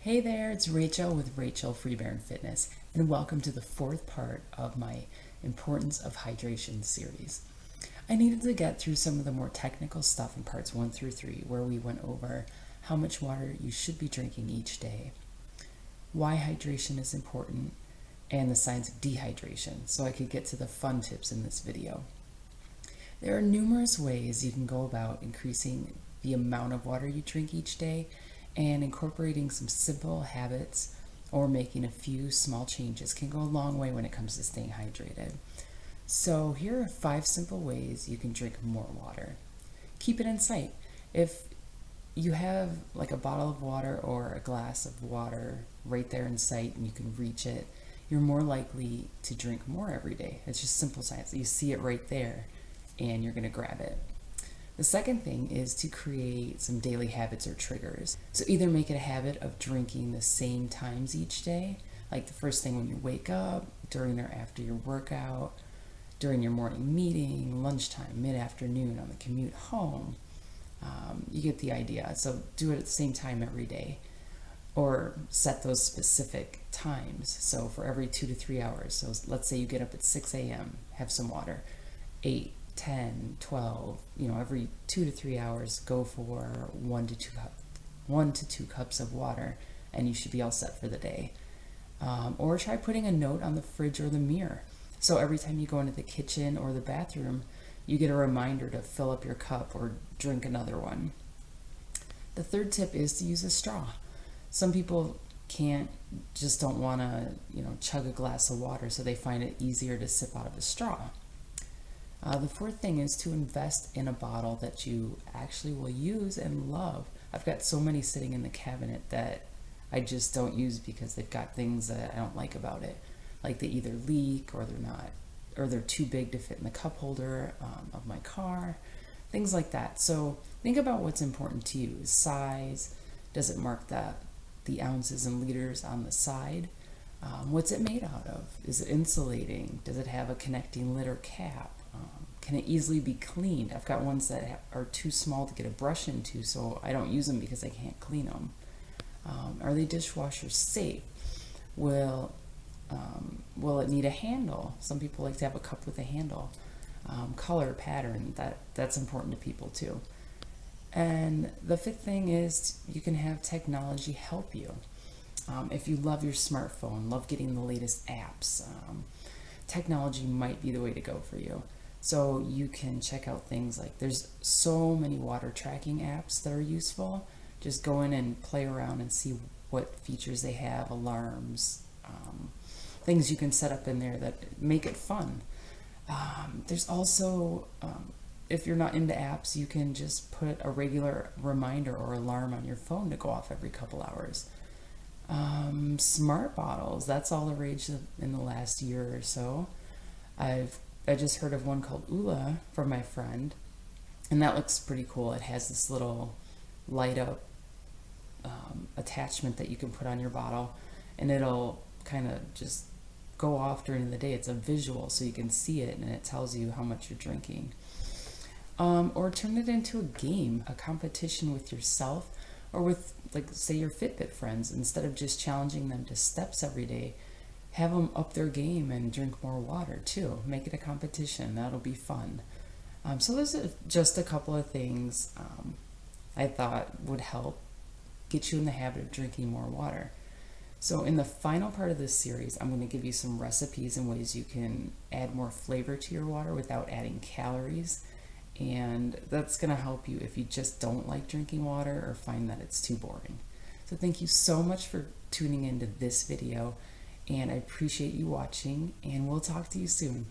Hey there, it's Rachel with Rachel Freeburn Fitness, and welcome to the fourth part of my Importance of Hydration series. I needed to get through some of the more technical stuff in parts 1 through 3, where we went over how much water you should be drinking each day, why hydration is important, and the signs of dehydration, so I could get to the fun tips in this video. There are numerous ways you can go about increasing the amount of water you drink each day, and incorporating some simple habits or making a few small changes can go a long way when it comes to staying hydrated. So here are 5 simple ways you can drink more water. Keep it in sight. If you have like a bottle of water or a glass of water right there in sight and you can reach it, you're more likely to drink more every day. It's just simple science. You see it right there and you're going to grab it. The second thing is to create some daily habits or triggers. So either make it a habit of drinking the same times each day, like the first thing when you wake up, during or after your workout, during your morning meeting, lunchtime, mid-afternoon, on the commute home. You get the idea. So do it at the same time every day, or set those specific times. So for every 2 to 3 hours. So let's say you get up at 6 a.m., have some water. 8, 10, 12, every 2 to 3 hours, go for 1 to 2 cups of water, and you should be all set for the day. Or try putting a note on the fridge or the mirror. So every time you go into the kitchen or the bathroom, you get a reminder to fill up your cup or drink another one. The third tip is to use a straw. Some people don't want to, chug a glass of water, so they find it easier to sip out of a straw. The fourth thing is to invest in a bottle that you actually will use and love. I've got so many sitting in the cabinet that I just don't use because they've got things that I don't like about it. Like they either leak or they're too big to fit in the cup holder of my car, things like that. So think about what's important to you. Size, does it mark the ounces and liters on the side? What's it made out of? Is it insulating? Does it have a connecting lid or cap? Can it easily be cleaned? I've it ones that are too small to get a brush into, so I don't use them because I can't clean them. Are they dishwasher safe? Will it need a handle? Some people like to have a cup with a handle. Color, pattern, that's important to people too. And the fifth thing is you can have technology help you. If you love your smartphone, love getting the latest apps, technology might be the way to go for you. So you can check out things like, there's so many water tracking apps that are useful. Just go in and play around and see what features they have, alarms, things you can set up in there that make it fun. There's also, if you're not into apps, you can just put a regular reminder or alarm on your phone to go off every couple hours. Smart bottles, that's all the rage in the last year or so. I just heard of one called Ula from my friend, and that looks pretty cool. It has this little light up attachment that you can put on your bottle, and it'll kind of just go off during the day. It's a visual, so you can see it, and it tells you how much you're drinking. Or turn it into a game, a competition with yourself, or with, like, say, your Fitbit friends. Instead of just challenging them to steps every day, have them up their game and drink more water too. Make it a competition. That'll be fun. So those are just a couple of things I thought would help get you in the habit of drinking more water. So in the final part of this series, I'm going to give you some recipes and ways you can add more flavor to your water without adding calories. And that's going to help you if you just don't like drinking water or find that it's too boring. So thank you so much for tuning into this video, and I appreciate you watching, and we'll talk to you soon.